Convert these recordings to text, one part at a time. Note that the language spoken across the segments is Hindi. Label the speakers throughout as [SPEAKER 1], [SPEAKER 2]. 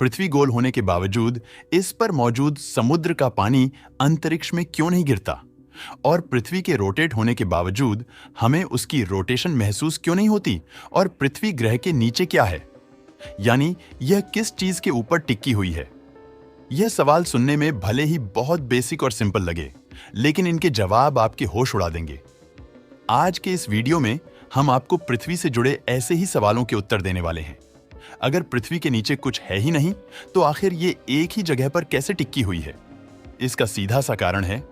[SPEAKER 1] पृथ्वी गोल होने के बावजूद इस पर मौजूद समुद्र का पानी अंतरिक्ष में क्यों नहीं गिरता? और पृथ्वी के रोटेट होने के बावजूद हमें उसकी रोटेशन महसूस क्यों नहीं होती? और पृथ्वी ग्रह के नीचे क्या है? यानी यह किस चीज के ऊपर टिकी हुई है? यह सवाल सुनने में भले ही बहुत बेसिक और सिंपल लगे, लेकिन इनके जवाब आपके होश उड़ा देंगे। आज के इस वीडियो में हम आपको पृथ्वी से जुड़े ऐसे ही सवालों के उत्तर देने वाले हैं। अगर पृथ्वी के नीचे कुछ है ही नहीं, तो आखिर ये एक ही जगह पर कैसे टिकी हुई है? इसका सीधा सा कारण है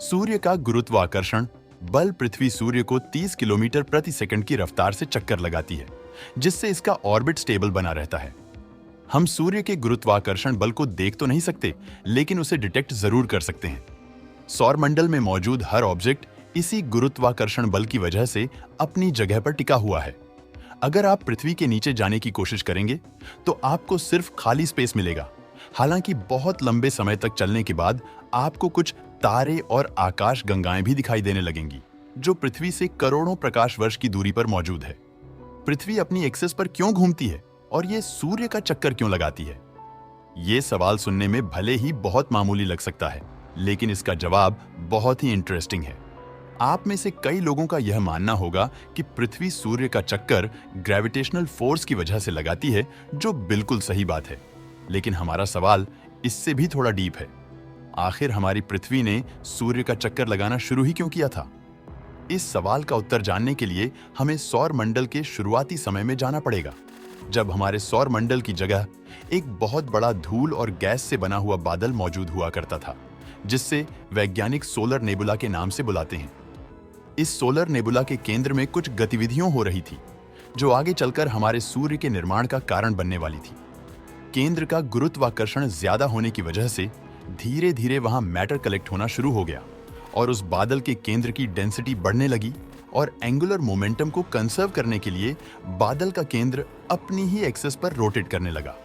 [SPEAKER 1] सूर्य का गुरुत्वाकर्षण बल। पृथ्वी सूर्य को 30 किलोमीटर प्रति सेकंड की रफ्तार से चक्कर लगाती है, जिससे इसका ऑर्बिट स्टेबल बना रहता है। हम सूर्य के गुरुत्वाकर्षण बल को देख तो नहीं सकते, लेकिन उसे डिटेक्ट जरूर कर सकते हैं। सौरमंडल में मौजूद हर ऑब्जेक्ट इसी गुरुत्वाकर्षण बल की वजह से अपनी जगह पर टिका हुआ है। अगर आप पृथ्वी के नीचे जाने की कोशिश करेंगे, तो आपको सिर्फ खाली स्पेस मिलेगा। हालांकि बहुत लंबे समय तक चलने के बाद आपको कुछ तारे और आकाश गंगाएं भी दिखाई देने लगेंगी, जो पृथ्वी से करोड़ों प्रकाश वर्ष की दूरी पर मौजूद है। पृथ्वी अपनी एक्सिस पर क्यों घूमती है और ये सूर्य का चक्कर क्यों लगाती है? ये सवाल सुनने में भले ही बहुत मामूली लग सकता है, लेकिन इसका जवाब बहुत ही इंटरेस्टिंग है। आप में से कई लोगों का यह मानना होगा कि पृथ्वी सूर्य का चक्कर ग्रेविटेशनल फोर्स की वजह से लगाती है, जो बिल्कुल सही बात है। लेकिन हमारा सवाल इससे भी थोड़ा डीप है। आखिर हमारी पृथ्वी ने सूर्य का चक्कर लगाना शुरू ही क्यों किया था? इस सवाल का उत्तर जानने के लिए हमें सौर मंडल के शुरुआती समय में जाना पड़ेगा, जब हमारे सौर मंडल की जगह एक बहुत बड़ा धूल और गैस से बना हुआ बादल मौजूद हुआ करता था, जिससे वैज्ञानिक सोलर नेबुला के नाम से बुलाते हैं। इस सोलर नेबुला के केंद्र में कुछ गतिविधियां हो रही थी, जो आगे चलकर हमारे सूर्य के निर्माण का कारण बनने वाली थी। केंद्र का गुरुत्वाकर्षण ज्यादा होने की वजह से धीरे धीरे वहां मैटर कलेक्ट होना शुरू हो गया और उस बादल के केंद्र की डेंसिटी बढ़ने लगी, और एंगुलर मोमेंटम को कंसर्व करने के लिए बादल का केंद्र अपनी ही एक्सिस पर रोटेट करने लगा।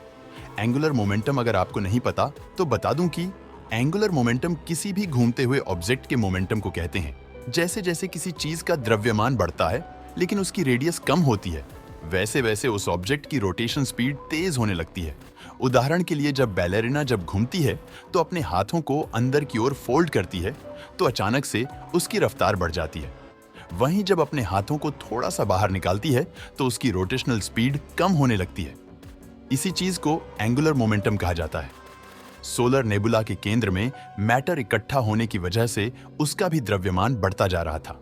[SPEAKER 1] एंगुलर मोमेंटम अगर आपको नहीं पता तो बता दूं कि एंगुलर मोमेंटम किसी भी घूमते हुए ऑब्जेक्ट के मोमेंटम को कहते हैं। जैसे जैसे किसी चीज का द्रव्यमान बढ़ता है लेकिन उसकी रेडियस कम होती है, वैसे वैसे उस ऑब्जेक्ट की रोटेशन स्पीड तेज होने लगती है। उदाहरण के लिए, जब बैलेरिना जब घूमती है तो अपने हाथों को अंदर की ओर फोल्ड करती है, तो अचानक से उसकी रफ्तार बढ़ जाती है। वहीं जब अपने हाथों को थोड़ा सा बाहर निकालती है तो उसकी रोटेशनल स्पीड कम होने लगती है। इसी चीज को एंगुलर मोमेंटम कहा जाता है। सोलर नेबुला के केंद्र में मैटर इकट्ठा होने की वजह से उसका भी द्रव्यमान बढ़ता जा रहा था।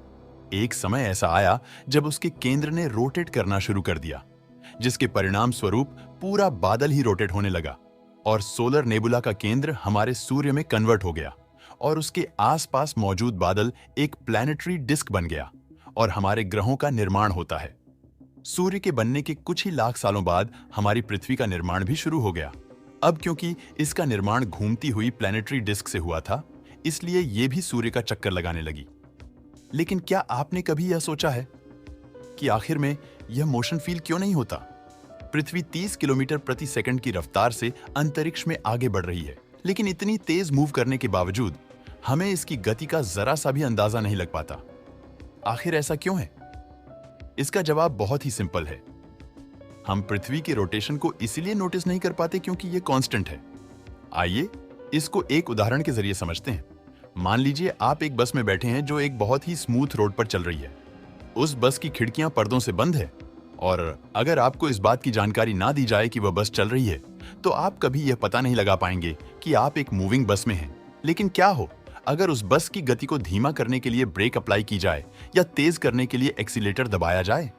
[SPEAKER 1] एक समय ऐसा आया जब उसके केंद्र ने रोटेट करना शुरू कर दिया, जिसके परिणाम स्वरूप पूरा बादल ही रोटेट होने लगा और सोलर नेबुला का केंद्र हमारे सूर्य में कन्वर्ट हो गया और उसके आसपास मौजूद बादल एक प्लैनेटरी डिस्क बन गया और हमारे ग्रहों का निर्माण होता है। सूर्य के बनने के कुछ ही लाख सालों बाद हमारी पृथ्वी का निर्माण भी शुरू हो गया। अब क्योंकि इसका निर्माण घूमती हुई प्लैनेटरी डिस्क से हुआ था, इसलिए यह भी सूर्य का चक्कर लगाने लगी। लेकिन क्या आपने कभी यह सोचा है कि आखिर में यह मोशन फील क्यों नहीं होता? पृथ्वी 30 किलोमीटर प्रति सेकंड की रफ्तार से अंतरिक्ष में आगे बढ़ रही है, लेकिन इतनी तेज मूव करने के बावजूद हमें इसकी गति का जरा सा भी अंदाजा नहीं लग पाता। आखिर ऐसा क्यों है? इसका जवाब बहुत ही सिंपल है। हम पृथ्वी के रोटेशन को इसलिए नोटिस नहीं कर पाते क्योंकि यह कांस्टेंट है। आइए इसको एक उदाहरण के जरिए समझते हैं। मान लीजिए आप एक बस में बैठे हैं जो एक बहुत ही स्मूथ रोड पर चल रही है। उस बस की खिड़कियां पर्दों से बंद है, और अगर आपको इस बात की जानकारी ना दी जाए कि वह बस चल रही है, तो आप कभी यह पता नहीं लगा पाएंगे कि आप एक मूविंग बस में हैं। लेकिन क्या हो अगर उस बस की गति को धीमा करने के लिए ब्रेक अप्लाई की जाए या तेज करने के लिए एक्सीलेटर दबाया जाए?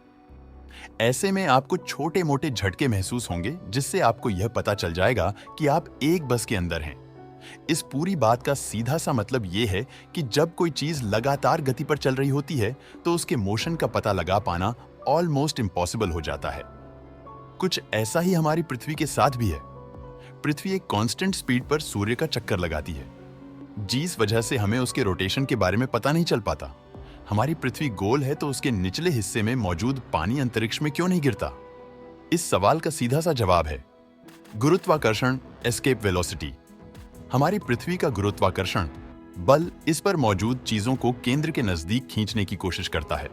[SPEAKER 1] ऐसे में आपको छोटे मोटे झटके महसूस होंगे, जिससे आपको यह पता चल जाएगा कि आप एक बस के अंदर हैं। इस पूरी बात का सीधा सा मतलब यह है कि जब कोई चीज लगातार गति पर चल रही होती है, तो उसके मोशन का पता लगा पाना ऑलमोस्ट इम्पॉसिबल हो जाता है। कुछ ऐसा ही हमारी पृथ्वी के साथ भी है। पृथ्वी एक कांस्टेंट स्पीड पर सूर्य का चक्कर लगाती है, जिस वजह से हमें उसके रोटेशन के बारे में पता नहीं चल पाता। हमारी पृथ्वी गोल है, तो उसके निचले हिस्से में मौजूद पानी अंतरिक्ष में क्यों नहीं गिरता? इस सवाल का सीधा सा जवाब है गुरुत्वाकर्षण एस्केप वेलोसिटी। हमारी पृथ्वी का गुरुत्वाकर्षण बल इस पर मौजूद चीजों को केंद्र के नजदीक खींचने की कोशिश करता है।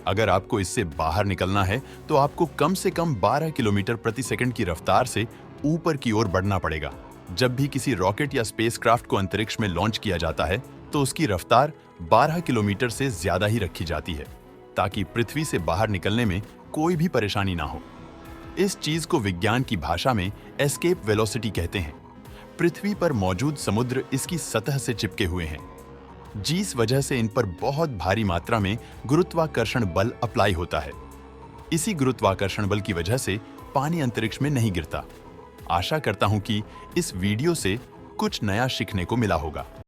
[SPEAKER 1] अगर आपको इससे बाहर निकलना है, तो आपको कम से कम 12 किलोमीटर प्रति सेकंड की रफ्तार से ऊपर की ओर बढ़ना पड़ेगा। जब भी किसी रॉकेट या स्पेसक्राफ्ट को अंतरिक्ष में लॉन्च किया जाता है तो उसकी रफ्तार 12 किलोमीटर से ज्यादा ही रखी जाती है, ताकि पृथ्वी से बाहर निकलने में कोई भी परेशानी ना हो। इस चीज को विज्ञान की भाषा में एस्केप वेलोसिटी कहते हैं। पृथ्वी पर मौजूद समुद्र इसकी सतह से चिपके हुए हैं, जिस वजह से इन पर बहुत भारी मात्रा में गुरुत्वाकर्षण बल अप्लाई होता है। इसी गुरुत्वाकर्षण बल की वजह से पानी अंतरिक्ष में नहीं गिरता। आशा करता हूं कि इस वीडियो से कुछ नया सीखने को मिला होगा।